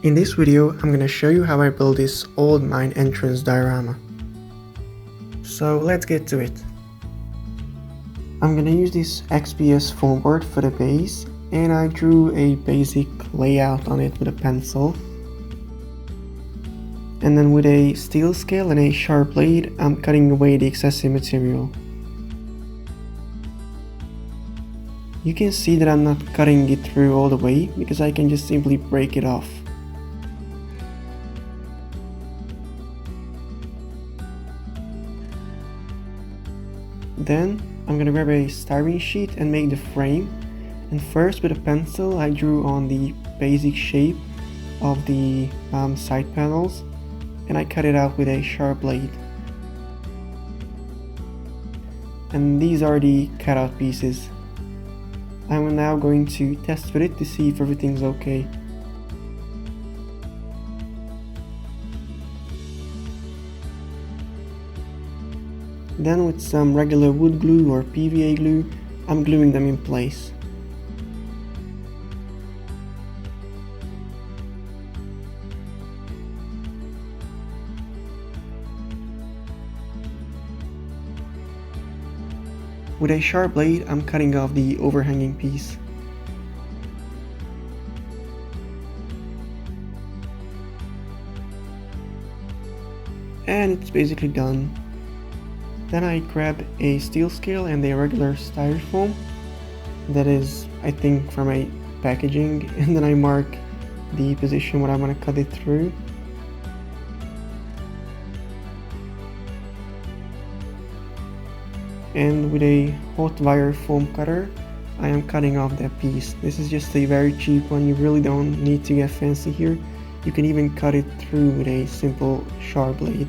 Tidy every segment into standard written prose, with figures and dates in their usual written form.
In this video, I'm gonna show you how I built this old mine entrance diorama. So let's get to it. I'm gonna use this XPS foam board for the base, and I drew a basic layout on it with a pencil. And then with a steel scale and a sharp blade, I'm cutting away the excessive material. You can see that I'm not cutting it through all the way, because I can just simply break it off. Then I'm gonna grab a styrene sheet and make the frame. And first with a pencil I drew on the basic shape of the side panels, and I cut it out with a sharp blade. And these are the cutout pieces. I'm now going to test with it to see if everything's okay. Then with some regular wood glue or PVA glue, I'm gluing them in place. With a sharp blade, I'm cutting off the overhanging piece. And it's basically done. Then I grab a steel scale and a regular styrofoam that is, I think, from a packaging, and then I mark the position where I want to cut it through. And with a hot wire foam cutter, I am cutting off that piece. This is just a very cheap one, you really don't need to get fancy here. You can even cut it through with a simple sharp blade.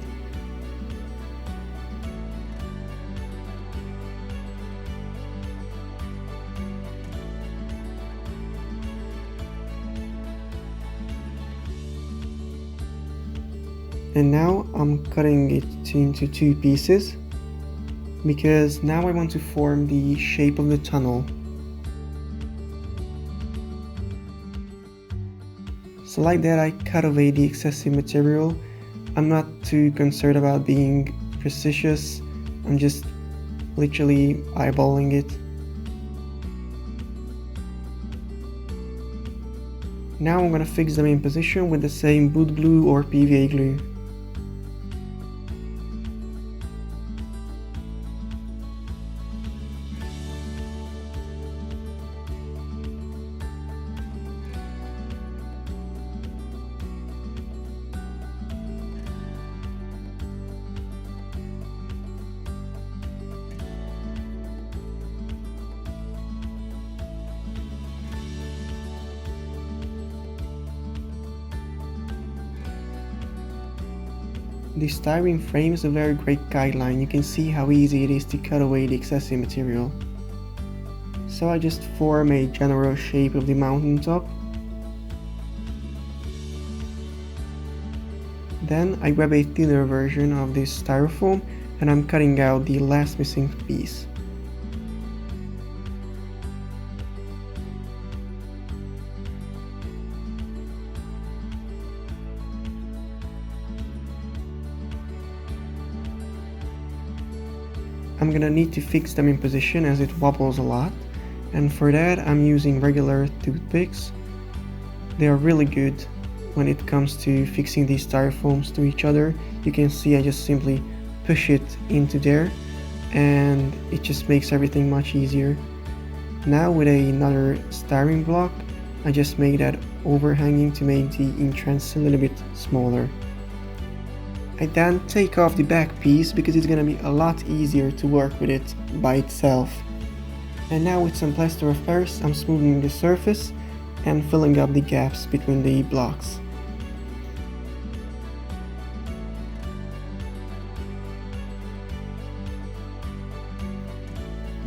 And now I'm cutting it into two pieces, because now I want to form the shape of the tunnel. So like that, I cut away the excessive material. I'm not too concerned about being precious, I'm just literally eyeballing it. Now I'm gonna fix them in position with the same wood glue or PVA glue. The styrene frame is a very great guideline. You can see how easy it is to cut away the excessive material. So I just form a general shape of the mountaintop. Then I grab a thinner version of this styrofoam and I'm cutting out the last missing piece. I'm gonna need to fix them in position as it wobbles a lot, and for that I'm using regular toothpicks. They are really good when it comes to fixing these styrofoams to each other. You can see I just simply push it into there and it just makes everything much easier. Now with another styrene block, I just make that overhanging to make the entrance a little bit smaller. I then take off the back piece because it's gonna be a lot easier to work with it by itself. And now with some plaster of Paris, I'm smoothing the surface and filling up the gaps between the blocks.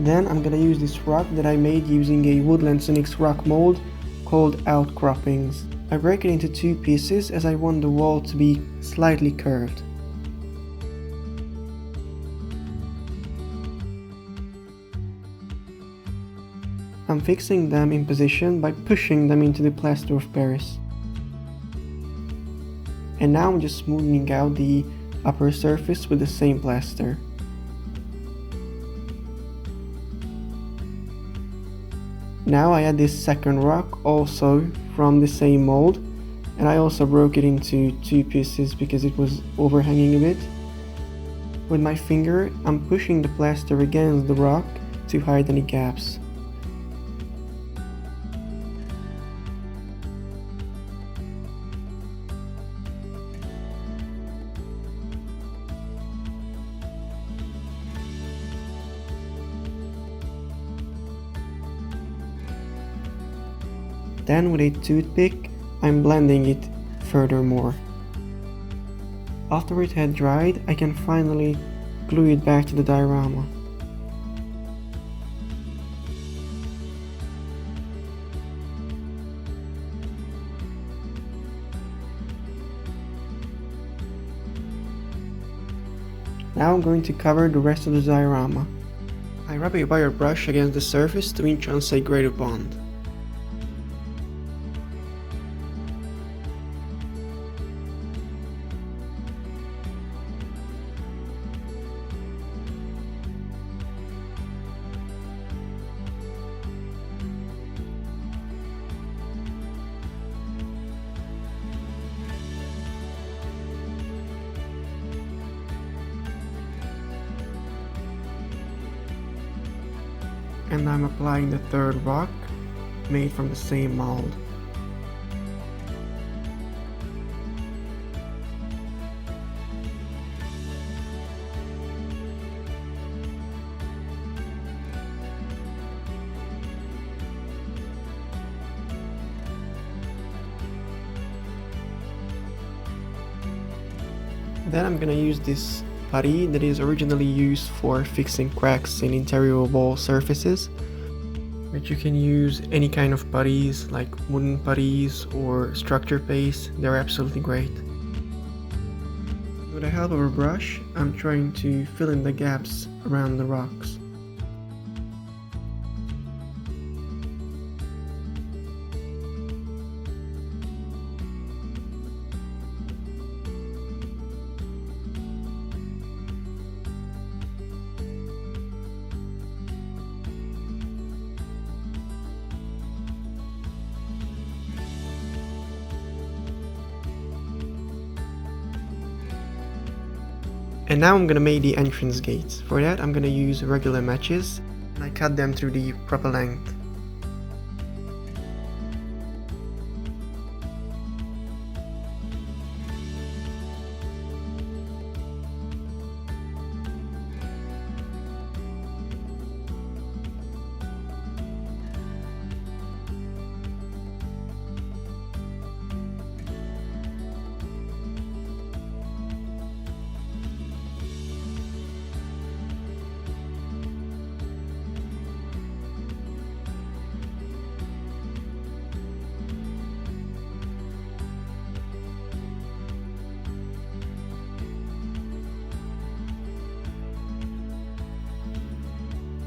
Then I'm gonna use this rock that I made using a Woodland Cynics rock mold called Outcroppings. I break it into two pieces as I want the wall to be slightly curved. I'm fixing them in position by pushing them into the plaster of Paris. And now I'm just smoothing out the upper surface with the same plaster. Now I add this second rock also from the same mold, and I also broke it into 2 pieces because it was overhanging a bit. With my finger, I'm pushing the plaster against the rock to hide any gaps. Then with a toothpick, I'm blending it furthermore. After it had dried, I can finally glue it back to the diorama. Now I'm going to cover the rest of the diorama. I rub a wire brush against the surface to enhance a greater bond. And I'm applying the third rock, made from the same mold. Then I'm gonna use this putty that is originally used for fixing cracks in interior wall surfaces, but you can use any kind of putties like wooden putties or structure paste. They're absolutely great. With the help of a brush, I'm trying to fill in the gaps around the rocks. And now I'm gonna make the entrance gates. For that I'm gonna use regular matches, and I cut them through the proper length.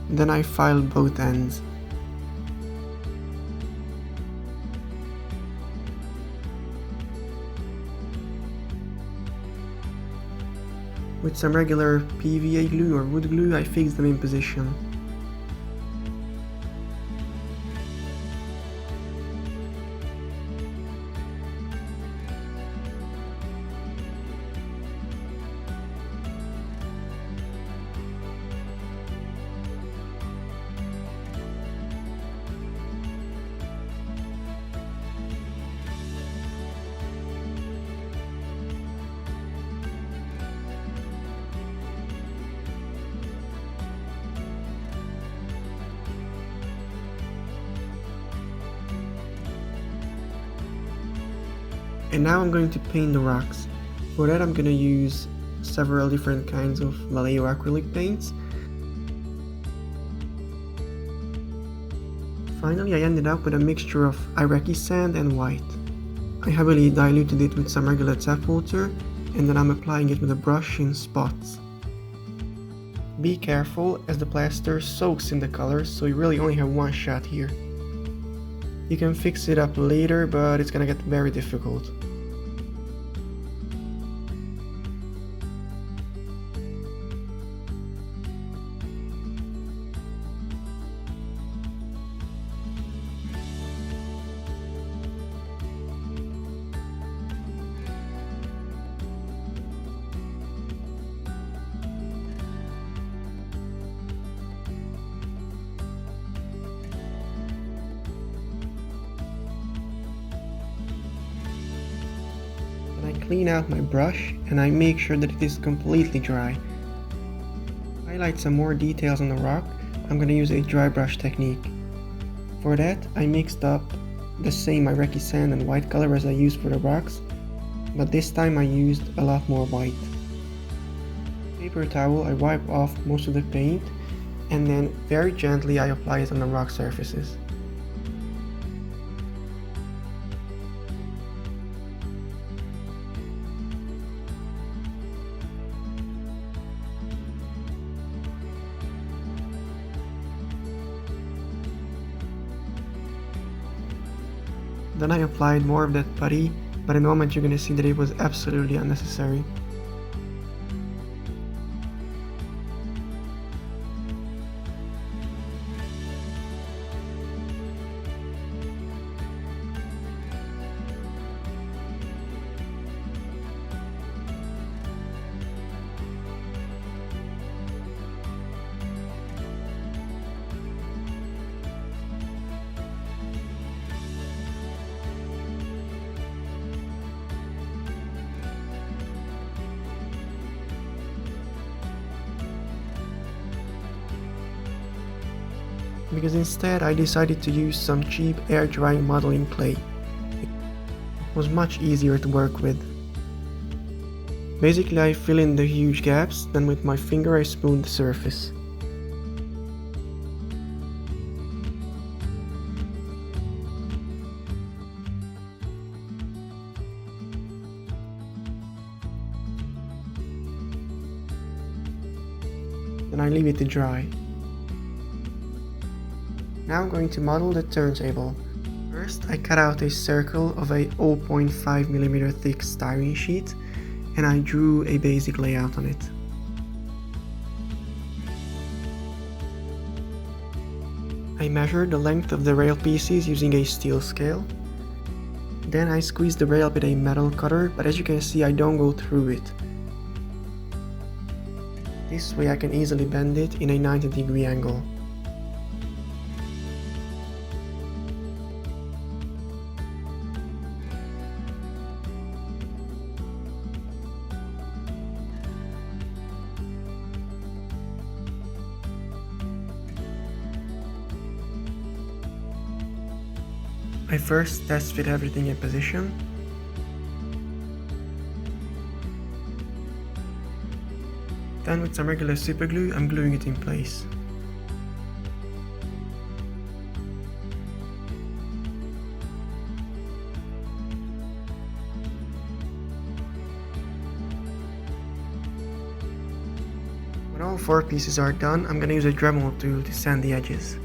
Then I file both ends. With some regular PVA glue or wood glue, I fix them in position. And now I'm going to paint the rocks. For that I'm going to use several different kinds of Vallejo acrylic paints. Finally I ended up with a mixture of Iraqi sand and white. I heavily diluted it with some regular tap water, and then I'm applying it with a brush in spots. Be careful as the plaster soaks in the colors, so you really only have one shot here. You can fix it up later, but it's gonna get very difficult. clean out my brush and I make sure that it is completely dry. To highlight some more details on the rock, I'm going to use a dry brush technique. For that, I mixed up the same Iraqi sand and white color as I used for the rocks, but this time I used a lot more white. Paper towel, I wipe off most of the paint and then very gently I apply it on the rock surfaces. Then I applied more of that putty, but in a moment you're gonna see that it was absolutely unnecessary. Because instead I decided to use some cheap air drying modeling clay. It was much easier to work with. Basically I fill in the huge gaps, then with my finger I smooth the surface. Then I leave it to dry. Now I'm going to model the turntable. First I cut out a circle of a 0.5mm thick styrene sheet and I drew a basic layout on it. I measured the length of the rail pieces using a steel scale. Then I squeezed the rail with a metal cutter, but as you can see I don't go through it. This way I can easily bend it in a 90-degree angle. I first test fit everything in position. Then with some regular super glue, I'm gluing it in place. When all 4 pieces are done, I'm going to use a Dremel tool to sand the edges.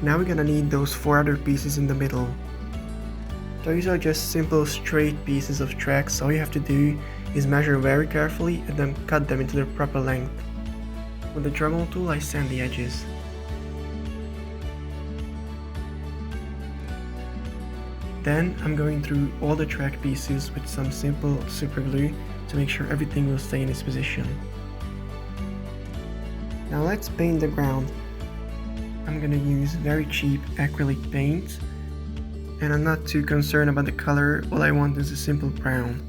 Now we're gonna need those 4 other pieces in the middle. Those are just simple straight pieces of tracks. All you have to do is measure very carefully and then cut them into their proper length. With the Dremel tool I sand the edges. Then I'm going through all the track pieces with some simple super glue to make sure everything will stay in its position. Now let's paint the ground. I'm gonna use very cheap acrylic paint and I'm not too concerned about the color, all I want is a simple brown.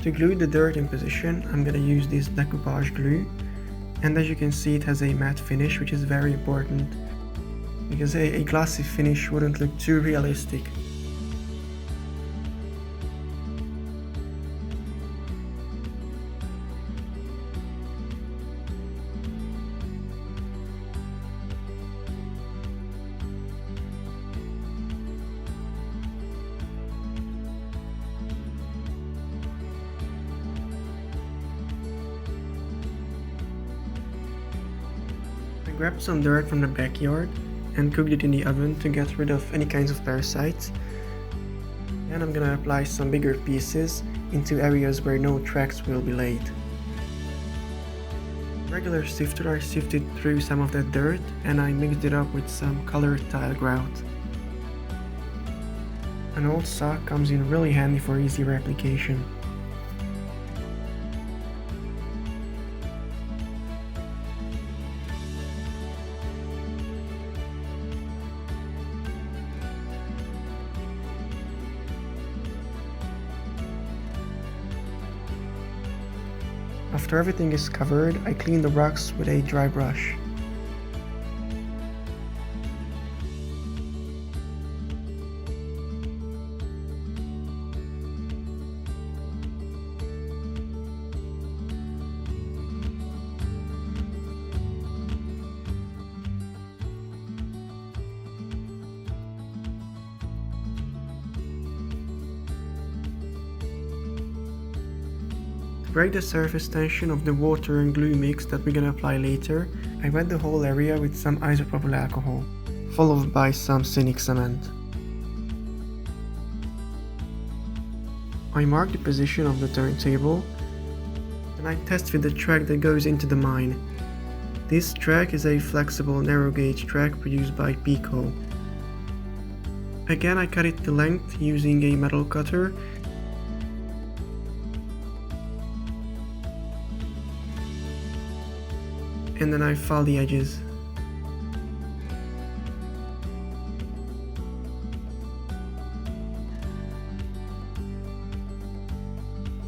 To glue the dirt in position, I'm gonna use this decoupage glue, and as you can see it has a matte finish, which is very important because a glossy finish wouldn't look too realistic. I grabbed some dirt from the backyard and cooked it in the oven to get rid of any kinds of parasites. And I'm gonna apply some bigger pieces into areas where no tracks will be laid. Regular sifter, I sifted through some of that dirt and I mixed it up with some colored tile grout. An old sock comes in really handy for easy replication. After everything is covered, I clean the rocks with a dry brush. To break the surface tension of the water and glue mix that we're gonna apply later, I wet the whole area with some isopropyl alcohol, followed by some cynic cement. I mark the position of the turntable, and I test with the track that goes into the mine. This track is a flexible narrow gauge track produced by Pico. Again, I cut it to length using a metal cutter. And then I file the edges.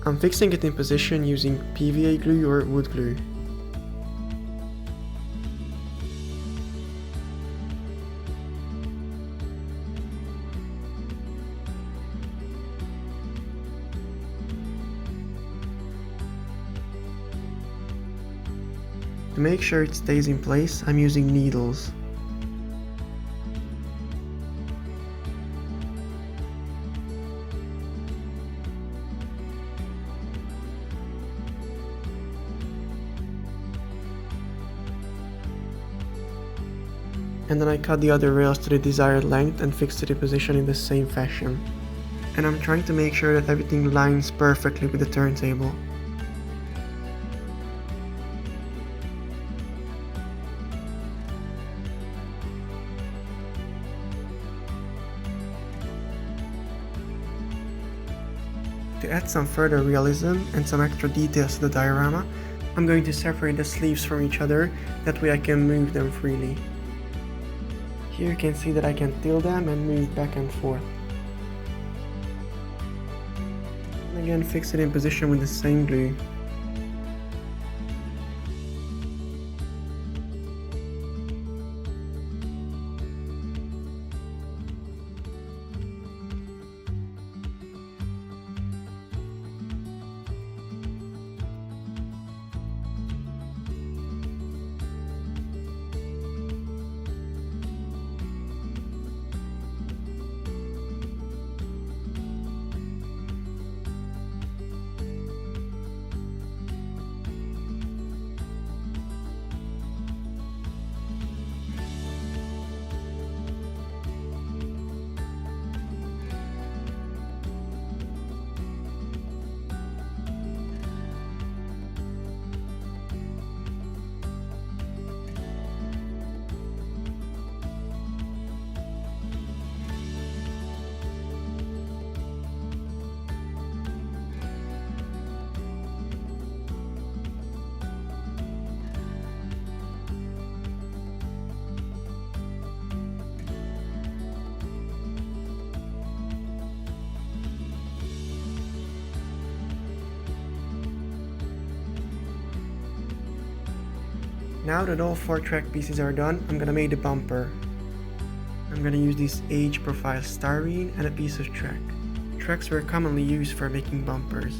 I'm fixing it in position using PVA glue or wood glue. To make sure it stays in place, I'm using needles. And then I cut the other rails to the desired length and fixed it in position in the same fashion. And I'm trying to make sure that everything lines perfectly with the turntable. To add some further realism and some extra details to the diorama, I'm going to separate the sleeves from each other, that way I can move them freely. Here you can see that I can tilt them and move back and forth. And again, fix it in position with the same glue. Now that all 4 track pieces are done, I'm gonna make the bumper. I'm gonna use this age profile styrene and a piece of track. Tracks were commonly used for making bumpers.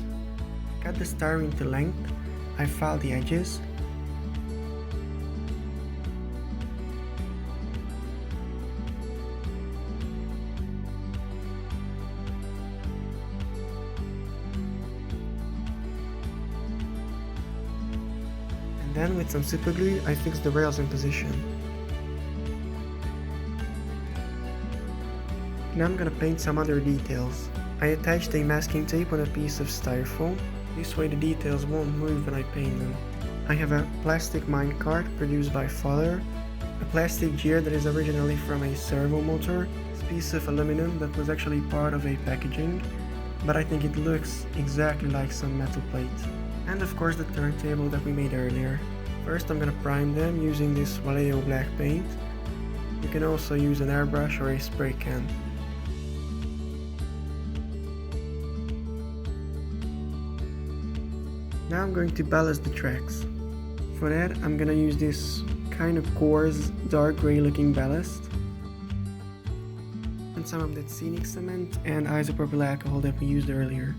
Cut the styrene to length, I filed the edges, and then with some super glue I fixed the rails in position. Now I'm gonna paint some other details. I attached a masking tape on a piece of styrofoam, this way the details won't move when I paint them. I have a plastic minecart produced by Father, a plastic gear that is originally from a servo motor, this piece of aluminum that was actually part of a packaging, but I think it looks exactly like some metal plate. And of course the turntable that we made earlier. First I'm gonna prime them using this Vallejo black paint. You can also use an airbrush or a spray can. Now I'm going to ballast the tracks. For that I'm gonna use this kind of coarse dark grey looking ballast and some of that scenic cement and isopropyl alcohol that we used earlier.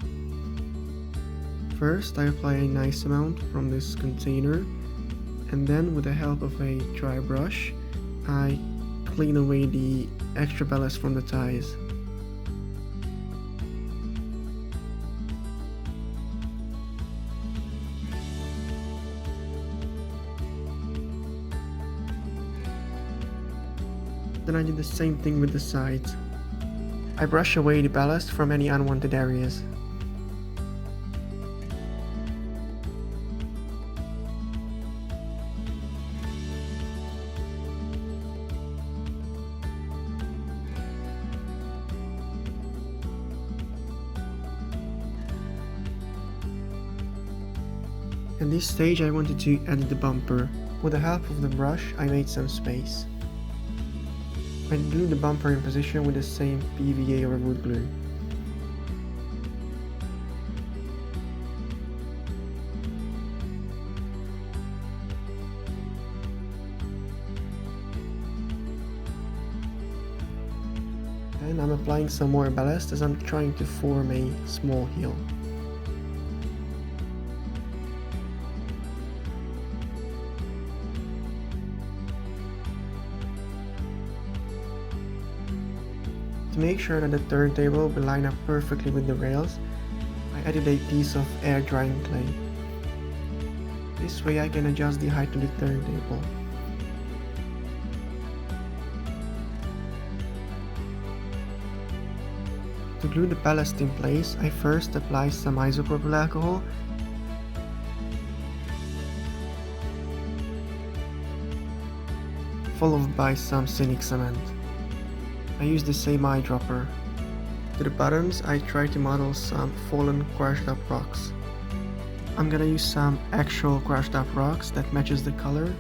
First I apply a nice amount from this container, and then with the help of a dry brush I clean away the extra ballast from the ties. Then I did the same thing with the sides. I brush away the ballast from any unwanted areas. At this stage I wanted to edit the bumper. With the help of the brush I made some space. I glued the bumper in position with the same PVA or wood glue. Then I'm applying some more ballast as I'm trying to form a small hill. To make sure that the turntable will line up perfectly with the rails, I added a piece of air drying clay. This way I can adjust the height of the turntable. To glue the ballast in place, I first apply some isopropyl alcohol followed by some scenic cement. I use the same eyedropper. To the bottoms I try to model some fallen crushed up rocks. I'm gonna use some actual crushed up rocks that matches the color,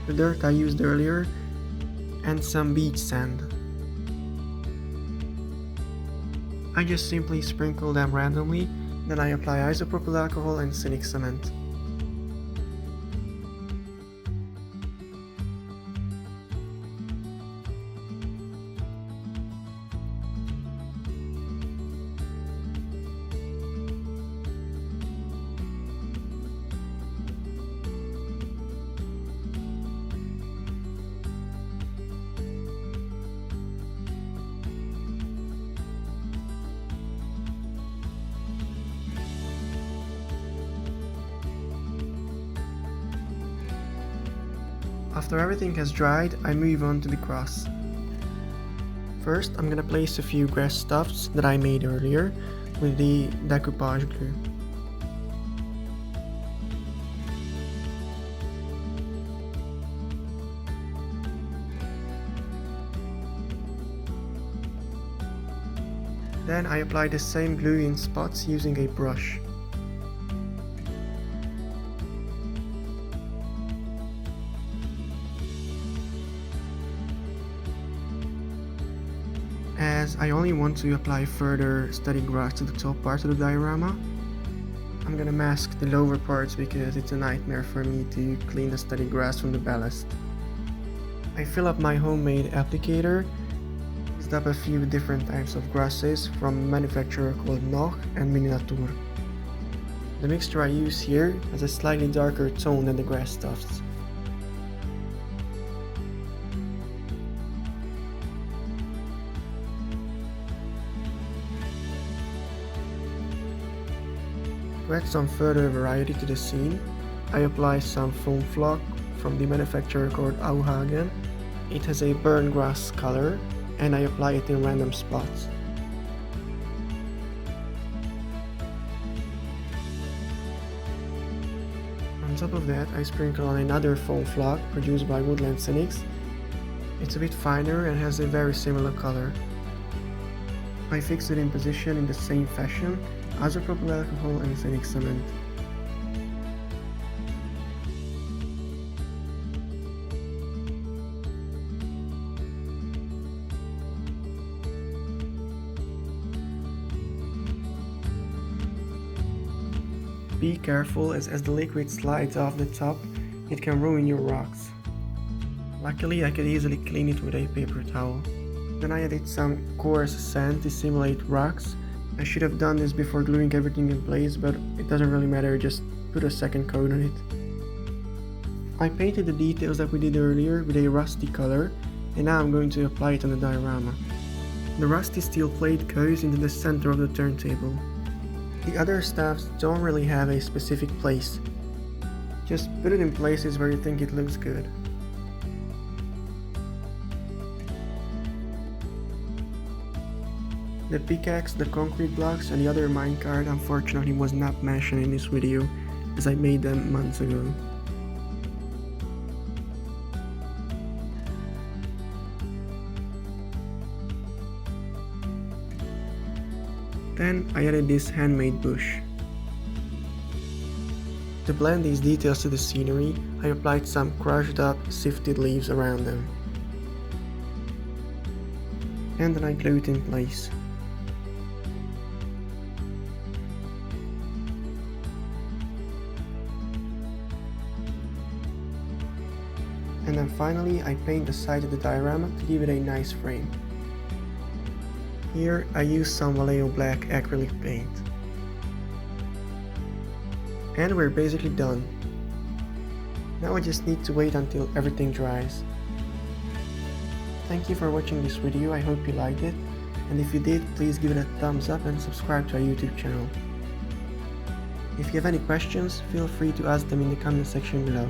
the dirt I used earlier, and some beach sand. I just simply sprinkle them randomly, then I apply isopropyl alcohol and scenic cement. After everything has dried, I move on to the cross. First, I'm gonna place a few grass stuffs that I made earlier with the decoupage glue. Then I apply the same glue in spots using a brush. As I only want to apply further steady grass to the top part of the diorama, I'm I'm gonna mask the lower parts because it's a nightmare for me to clean the study grass from the ballast. I fill up my homemade applicator, mixed up a few different types of grasses from a manufacturer called Noch and Miniatur. The mixture I use here has a slightly darker tone than the grass tufts. To add some further variety to the scene, I apply some foam flock from the manufacturer called Auhagen. It has a burnt grass color and I apply it in random spots. On top of that, I sprinkle on another foam flock produced by Woodland Cynics. It's a bit finer and has a very similar color. I fix it in position in the same fashion, isopropyl alcohol and cynic cement. Be careful as the liquid slides off the top, it can ruin your rocks. Luckily I could easily clean it with a paper towel. Then I added some coarse sand to simulate rocks. I should have done this before gluing everything in place, but it doesn't really matter, just put a second coat on it. I painted the details that we did earlier with a rusty color, and now I'm going to apply it on the diorama. The rusty steel plate goes into the center of the turntable. The other staffs don't really have a specific place. Just put it in places where you think it looks good. The pickaxe, the concrete blocks and the other minecart unfortunately was not mentioned in this video as I made them months ago. Then I added this handmade bush. To blend these details to the scenery, I applied some crushed up, sifted leaves around them. And then I glued it in place. And then finally I paint the side of the diorama to give it a nice frame. Here I use some Vallejo black acrylic paint. And we're basically done. Now I just need to wait until everything dries. Thank you for watching this video, I hope you liked it, and if you did, please give it a thumbs up and subscribe to our YouTube channel. If you have any questions, feel free to ask them in the comment section below.